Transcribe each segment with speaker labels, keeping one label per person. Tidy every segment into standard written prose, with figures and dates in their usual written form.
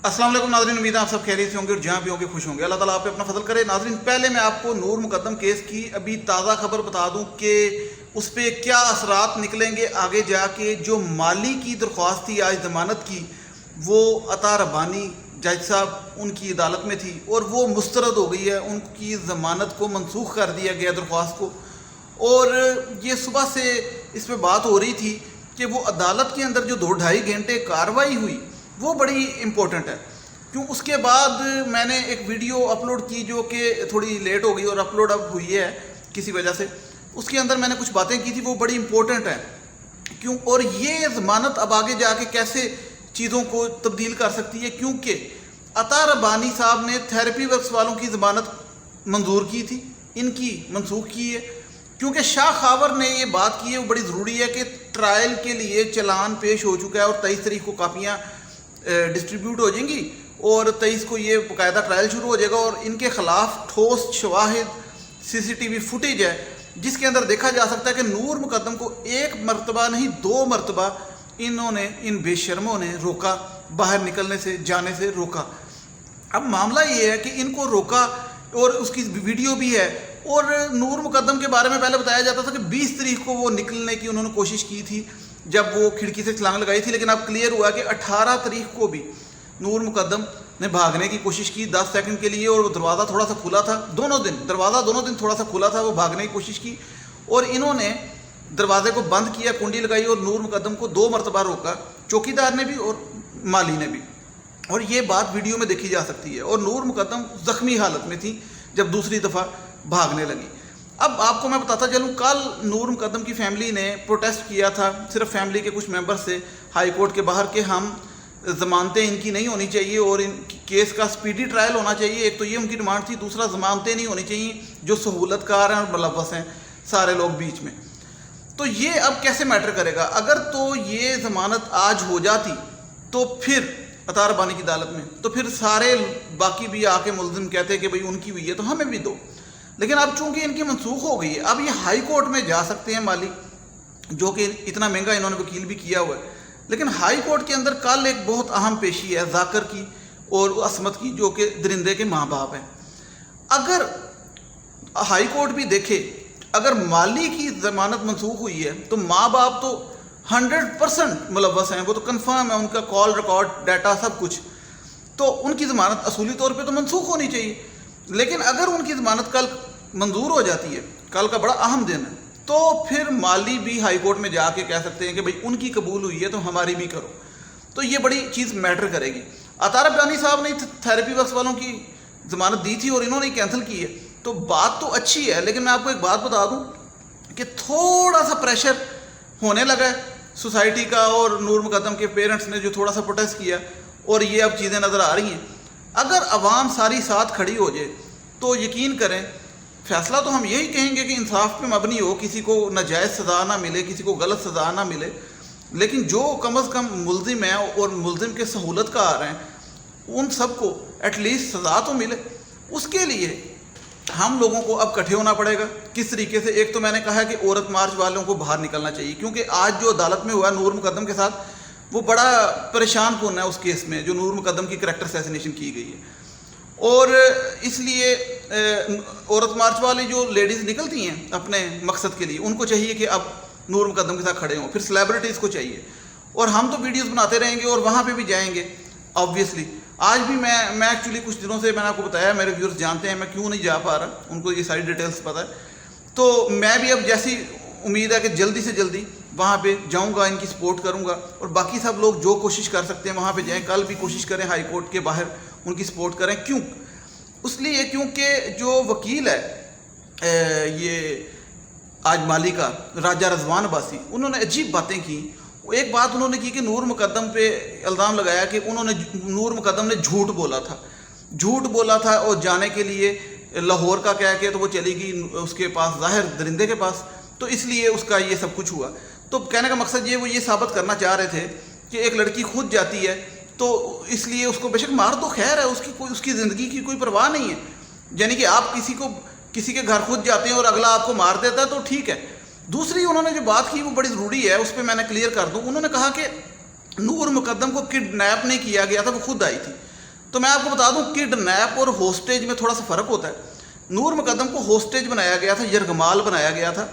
Speaker 1: अस्सलाम वालेकुम नाज़रीन, उम्मीद है आप सब खैरियत से होंगे और जहाँ भी होंगे खुश होंगे। अल्लाह ताला आप पे अपना फजल करे। नाज़रीन, पहले मैं आपको नूर मुकद्दम केस की अभी ताज़ा खबर बता दूं कि उस पर क्या असरात निकलेंगे आगे जाके। जो माली की दरख्वास्त थी आज ज़मानत की, वो अता रब्बानी जज साहब उनकी अदालत में थी और वो मुस्तरद हो गई है। उनकी ज़मानत को मनसूख कर दिया गया दरख्वास्त को। और ये सुबह से इस पर बात हो रही थी कि वो अदालत के अंदर जो 2-2.5 घंटे कार्रवाई हुई वो बड़ी इम्पोर्टेंट है। क्यों? उसके बाद मैंने एक वीडियो अपलोड की जो कि थोड़ी लेट हो गई और अपलोड अब हुई है किसी वजह से। उसके अंदर मैंने कुछ बातें की थी, वो बड़ी इम्पोर्टेंट है। क्यों? और ये ज़मानत अब आगे जाके कैसे चीज़ों को तब्दील कर सकती है, क्योंकि अता रब्बानी साहब ने थेरेपी वर्क्स वालों की ज़मानत मंजूर की थी, इनकी मनसूख की है। क्योंकि शाह खावर ने ये बात की है, वो बड़ी ज़रूरी है कि ट्रायल के लिए चलान पेश हो चुका है और 23 तारीख को कापियाँ डिस्ट्रीब्यूट हो जाएंगी और 23 को ये बाकायदा ट्रायल शुरू हो जाएगा। और इनके ख़िलाफ़ ठोस शवाहिद CCTV फुटेज है जिसके अंदर देखा जा सकता है कि नूर मुकद्दम को एक मरतबा नहीं 2 मरतबा इन्होंने, इन बेशर्मों ने रोका, बाहर निकलने से, जाने से रोका। अब मामला ये है कि इनको रोका और उसकी वीडियो भी है। और नूर मुकद्दम के बारे में पहले बताया जाता था कि 20 तारीख को वो निकलने की उन्होंने कोशिश की थी जब वो खिड़की से छलांग लगाई थी, लेकिन अब क्लियर हुआ कि 18 तारीख को भी नूर मुकद्दम ने भागने की कोशिश की 10 सेकंड के लिए, और वो दरवाज़ा थोड़ा सा खुला था। दरवाज़ा दोनों दिन थोड़ा सा खुला था, वो भागने की कोशिश की और इन्होंने दरवाजे को बंद किया, कुंडी लगाई और नूर मुकद्दम को 2 मरतबा रोका, चौकीदार ने भी और माली ने भी। और ये बात वीडियो में देखी जा सकती है। और नूर मुकद्दम ज़ख्मी हालत में थी जब दूसरी दफ़ा भागने लगी। अब आपको मैं बताता चलूँ, कल नूर मुकद्दम की फैमिली ने प्रोटेस्ट किया था, सिर्फ फैमिली के कुछ मेंबर से, हाई कोर्ट के बाहर, कि हम ज़मानतें इनकी नहीं होनी चाहिए और इन केस का स्पीडी ट्रायल होना चाहिए। एक तो ये उनकी डिमांड थी, दूसरा ज़मानतें नहीं होनी चाहिए जो सहूलतकार हैं और मुलव्वस हैं सारे लोग बीच में। तो ये अब कैसे मैटर करेगा? अगर तो ये ज़मानत आज हो जाती तो फिर अता रब्बानी की अदालत में, तो फिर सारे बाकी भी आके मुल्ज़िम कहते कि भाई उनकी हुई है तो हमें भी दो। लेकिन अब चूंकि इनकी मनसूख हो गई है, अब ये हाई कोर्ट में जा सकते हैं माली, जो कि इतना महंगा इन्होंने वकील भी किया हुआ है। लेकिन हाई कोर्ट के अंदर कल एक बहुत अहम पेशी है जाकर की और असमत की, जो कि दरिंदे के माँ बाप हैं। अगर हाई कोर्ट भी देखे, अगर माली की ज़मानत मनसूख हुई है तो माँ बाप तो 100% मुलव्वस हैं, वो तो कन्फर्म है, उनका कॉल रिकॉर्ड डाटा सब कुछ, तो उनकी ज़मानत असूली तौर पे तो मनसूख होनी चाहिए। लेकिन अगर उनकी ज़मानत कल मंजूर हो जाती है, कल का बड़ा अहम दिन है, तो फिर माली भी हाई कोर्ट में जाके कह सकते हैं कि भाई उनकी कबूल हुई है तो हमारी भी करो। तो ये बड़ी चीज़ मैटर करेगी। अता रब्बानी साहब ने थेरेपी वर्क्स वालों की ज़मानत दी थी और इन्होंने कैंसिल की है, तो बात तो अच्छी है। लेकिन मैं आपको एक बात बता दूं कि थोड़ा सा प्रेशर होने लगा है सोसाइटी का, और नूर मुकद्दम के पेरेंट्स ने जो थोड़ा सा प्रोटेस्ट किया, और ये अब चीज़ें नज़र आ रही हैं। अगर अवाम सारी साथ खड़ी हो जाए तो यकीन करें, फैसला तो हम यही कहेंगे कि इंसाफ पे मबनी हो, किसी को नाजायज़ सज़ा ना मिले, किसी को गलत सज़ा ना मिले। लेकिन जो कम अज़ कम मुल्ज़िम हैं और मुल्ज़िम के सहूलतकार हैं, उन सबको एटलीस्ट सज़ा तो मिले। उसके लिए हम लोगों को अब इकट्ठे होना पड़ेगा। किस तरीके से? एक तो मैंने कहा है कि औरत मार्च वालों को बाहर निकलना चाहिए, क्योंकि आज जो अदालत में हुआ नूर मुकद्दम के साथ, वो बड़ा परेशान कौन है उस केस में जो नूर मुकद्दम की करैक्टर असैसिनेशन की गई है। और इसलिए औरत मार्च वाली जो लेडीज़ निकलती हैं अपने मकसद के लिए, उनको चाहिए कि अब नूर मुकद्दम के साथ खड़े हों। फिर सेलिब्रिटीज़ को चाहिए, और हम तो वीडियोस बनाते रहेंगे और वहाँ पे भी जाएंगे ऑब्वियसली। आज भी मैं एक्चुअली कुछ दिनों से, मैंने आपको बताया, मेरे व्यूअर्स जानते हैं मैं क्यों नहीं जा पा रहा, उनको ये सारी डिटेल्स पता है। तो मैं भी अब जैसी उम्मीद है कि जल्दी से जल्दी वहाँ पे जाऊँगा, इनकी सपोर्ट करूँगा, और बाकी सब लोग जो कोशिश कर सकते हैं वहाँ पे जाएँ। कल भी कोशिश करें हाई कोर्ट के बाहर उनकी सपोर्ट करें। क्यों? उसलिए क्योंकि जो वकील है ये आज माली का, राजा रज़वान अब्बासी, उन्होंने अजीब बातें की। एक बात उन्होंने की कि नूर मुकद्दम पे इल्ज़ाम लगाया कि नूर मुकद्दम ने झूठ बोला था और जाने के लिए लाहौर का कह के तो वो चली गई उसके पास, ज़ाहिर दरिंदे के पास, तो इसलिए उसका ये सब कुछ हुआ। तो कहने का मकसद ये, वो ये साबित करना चाह रहे थे कि एक लड़की खुद जाती है तो इसलिए उसको बेशक मार दो, खैर है, उसकी ज़िंदगी की कोई परवाह नहीं है। यानी कि आप किसी के घर खुद जाते हैं और अगला आपको मार देता है तो ठीक है। दूसरी उन्होंने जो बात की वो बड़ी ज़रूरी है, उस पर मैंने क्लियर कर दूं। उन्होंने कहा कि नूर मुकद्दम को किडनैप नहीं किया गया था, वो खुद आई थी। تو میں آپ کو بتا دوں کڈنیپ اور ہوسٹیج میں تھوڑا سا فرق ہوتا ہے. نور مقدم کو ہوسٹیج بنایا گیا تھا, یرغمال بنایا گیا تھا,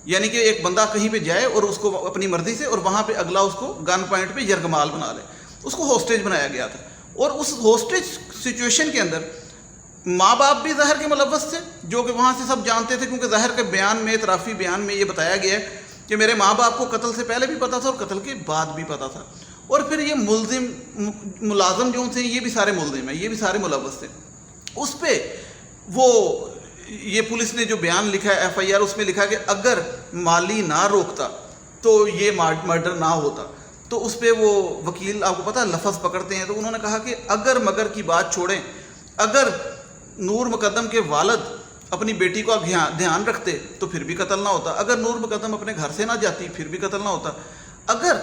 Speaker 1: یعنی کہ ایک بندہ کہیں پہ جائے اور اس کو اپنی مرضی سے اور وہاں پہ اگلا اس کو گن پوائنٹ پہ یرغمال بنا لے, اس کو ہوسٹیج بنایا گیا تھا. اور اس ہوسٹیج سچویشن کے اندر ماں باپ بھی ظاہر کے ملوث تھے, جو کہ وہاں سے سب جانتے تھے, کیونکہ ظاہر کے بیان میں, اعترافی بیان میں یہ بتایا گیا ہے کہ میرے ماں باپ کو قتل سے پہلے بھی پتہ تھا اور قتل کے بعد بھی پتہ تھا. اور پھر یہ ملازم جو تھے یہ بھی سارے ملزم ہیں, یہ بھی سارے ملوث تھے. اس پہ وہ یہ پولیس نے جو بیان لکھا ہے FIR, اس میں لکھا کہ اگر مالی نہ روکتا تو یہ مرڈر نہ ہوتا. تو اس پہ وہ وکیل آپ کو پتہ لفظ پکڑتے ہیں, تو انہوں نے کہا کہ اگر مگر کی بات چھوڑیں, اگر نور مقدم کے والد اپنی بیٹی کو دھیان رکھتے تو پھر بھی قتل نہ ہوتا, اگر نور مقدم اپنے گھر سے نہ جاتی پھر بھی قتل نہ ہوتا, اگر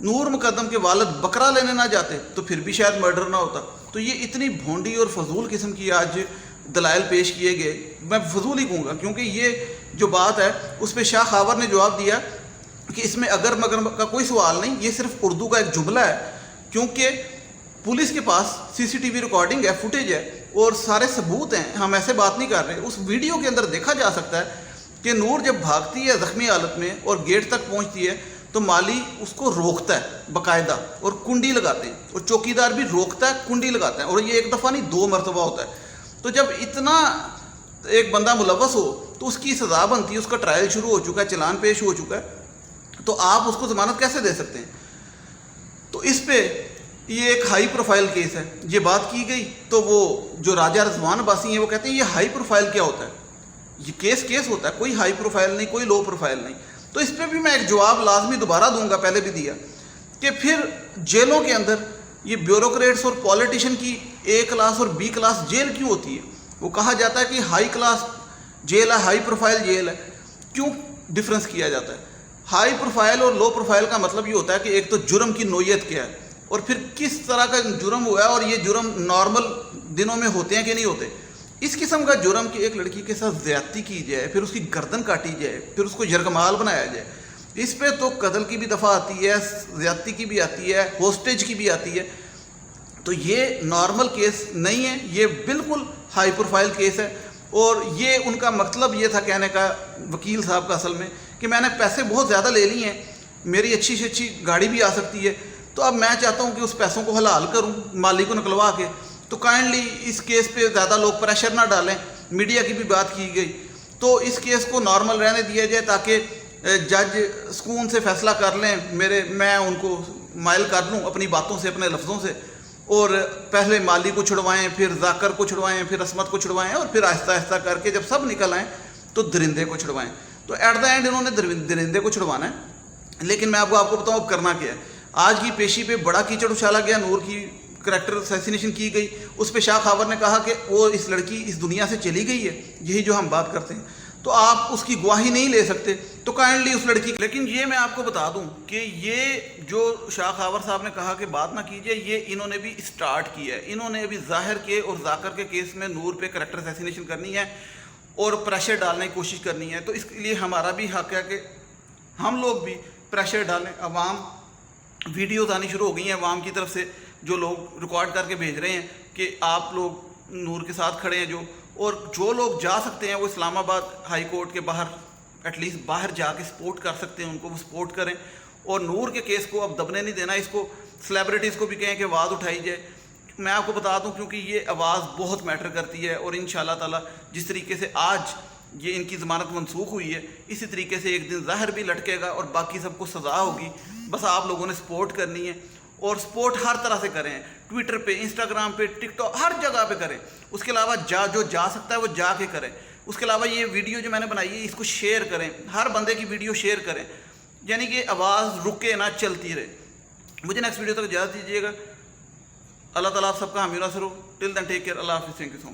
Speaker 1: نور مقدم کے والد بکرا لینے نہ جاتے تو پھر بھی شاید مرڈر نہ ہوتا. تو یہ اتنی بھونڈی اور فضول قسم کی آج دلائل پیش کیے گئے, میں فضول ہی کہوں گا, کیونکہ یہ جو بات ہے اس پہ شاہ خاور نے جواب دیا کہ اس میں اگر مگر کا کوئی سوال نہیں, یہ صرف اردو کا ایک جملہ ہے, کیونکہ پولیس کے پاس CCTV ریکارڈنگ ہے, فوٹیج ہے اور سارے ثبوت ہیں, ہم ایسے بات نہیں کر رہے. اس ویڈیو کے اندر دیکھا جا سکتا ہے کہ نور جب بھاگتی ہے زخمی حالت میں اور گیٹ تک پہنچتی ہے تو مالی اس کو روکتا ہے باقاعدہ اور کنڈی لگاتے ہیں, اور چوکیدار بھی روکتا ہے, کنڈی لگاتے ہیں, اور یہ ایک دفعہ نہیں 2 مرتبہ ہوتا ہے. تو جب اتنا ایک بندہ ملوث ہو تو اس کی سزا بنتی ہے, اس کا ٹرائل شروع ہو چکا ہے, چلان پیش ہو چکا ہے, تو آپ اس کو ضمانت کیسے دے سکتے ہیں؟ تو اس پہ یہ ایک ہائی پروفائل کیس ہے, یہ بات کی گئی تو وہ جو راجہ رضوان عباسی ہیں وہ کہتے ہیں یہ ہائی پروفائل کیا ہوتا ہے, یہ کیس ہوتا ہے, کوئی ہائی پروفائل نہیں, کوئی لو پروفائل نہیں. تو اس پہ بھی میں ایک جواب لازمی دوبارہ دوں گا, پہلے بھی دیا, کہ پھر جیلوں کے اندر یہ بیوروکریٹس اور پولیٹیشین کی A کلاس اور B کلاس جیل کیوں ہوتی ہے؟ وہ کہا جاتا ہے کہ ہائی کلاس جیل ہے, ہائی پروفائل جیل ہے, کیوں ڈفرنس کیا جاتا ہے؟ ہائی پروفائل اور لو پروفائل کا مطلب یہ ہوتا ہے کہ ایک تو جرم کی نوعیت کیا ہے اور پھر کس طرح کا جرم ہوا ہے, اور یہ جرم نارمل دنوں میں ہوتے ہیں کہ نہیں ہوتے. اس قسم کا جرم کہ ایک لڑکی کے ساتھ زیادتی کی جائے, پھر اس کی گردن کاٹی جائے, پھر اس کو یرغمال بنایا جائے, اس پہ تو قتل کی بھی دفعہ آتی ہے, زیادتی کی بھی آتی ہے, ہوسٹیج کی بھی آتی ہے. تو یہ نارمل کیس نہیں ہے, یہ بالکل ہائی پروفائل کیس ہے. اور یہ ان کا مطلب یہ تھا کہنے کا وکیل صاحب کا اصل میں, کہ میں نے پیسے بہت زیادہ لے لیے ہیں, میری اچھی سے اچھی گاڑی بھی آ سکتی ہے, تو اب میں چاہتا ہوں کہ اس پیسوں کو حلال کروں مالی کو نکلوا کے. تو کائنڈلی اس کیس پہ زیادہ لوگ پریشر نہ ڈالیں, میڈیا کی بھی بات کی گئی, تو اس کیس کو نارمل رہنے دیا جائے تاکہ جج سکون سے فیصلہ کر لیں. میں ان کو مائل کر لوں اپنی باتوں سے, اپنے لفظوں سے, اور پہلے مالی کو چھڑوائیں, پھر ذاکر کو چھڑوائیں, پھر عصمت کو چھڑوائیں, اور پھر آہستہ آہستہ کر کے جب سب نکل آئیں تو درندے کو چھڑوائیں. تو ایٹ دا اینڈ انہوں نے درندے کو چھڑوانا ہے. لیکن میں آپ کو بتاؤں اب کرنا کیا ہے. آج کی پیشی پہ بڑا کیچڑ اچھالا گیا, نور کی کریکٹر اسیسینیشن کی گئی, اس پہ شاہ خاور نے کہا کہ وہ اس لڑکی اس دنیا سے چلی گئی ہے, یہی جو ہم بات کرتے ہیں, تو آپ اس کی گواہی نہیں لے سکتے, تو کائنڈلی اس لڑکی. لیکن یہ میں آپ کو بتا دوں کہ یہ جو شاہ خاور صاحب نے کہا کہ بات نہ کیجیے, یہ انہوں نے بھی اسٹارٹ کیا ہے. انہوں نے ابھی ظاہر کے اور ذاکر کے کیس میں نور پہ کریکٹر اسیسینیشن کرنی ہے اور پریشر ڈالنے کی کوشش کرنی ہے. تو اس کے لیے ہمارا بھی حق ہے کہ ہم لوگ بھی پریشر ڈالیں. عوام ویڈیوز آنی شروع ہو گئی ہیں عوام کی طرف سے, جو لوگ ریکارڈ کر کے بھیج رہے ہیں کہ آپ لوگ نور کے ساتھ کھڑے ہیں, اور جو لوگ جا سکتے ہیں وہ اسلام آباد ہائی کورٹ کے باہر ایٹ لیسٹ باہر جا کے سپورٹ کر سکتے ہیں, ان کو وہ سپورٹ کریں. اور نور کے کیس کو اب دبنے نہیں دینا, اس کو سیلیبریٹیز کو بھی کہیں کہ آواز اٹھائی جائے. میں آپ کو بتا دوں کیونکہ یہ آواز بہت میٹر کرتی ہے, اور انشاءاللہ تعالی جس طریقے سے آج یہ ان کی ضمانت منسوخ ہوئی ہے, اسی طریقے سے ایک دن ظاہر بھی لٹکے گا اور باقی سب کو سزا ہوگی. بس آپ لوگوں نے سپورٹ کرنی ہے, اور سپورٹ ہر طرح سے کریں, ٹویٹر پہ, انسٹاگرام پہ, ٹک ٹاک, ہر جگہ پہ کریں. اس کے علاوہ جو جا سکتا ہے وہ جا کے کریں. اس کے علاوہ یہ ویڈیو جو میں نے بنائی ہے اس کو شیئر کریں, ہر بندے کی ویڈیو شیئر کریں, یعنی کہ آواز رکے نہ, چلتی رہے. مجھے نیکسٹ ویڈیو تک اجازت دیجیے گا. اللہ تعالیٰ آپ سب کا حامی و ناصر ہو. ٹل دین ٹیک کیئر. اللہ حافظ. Thank you so much.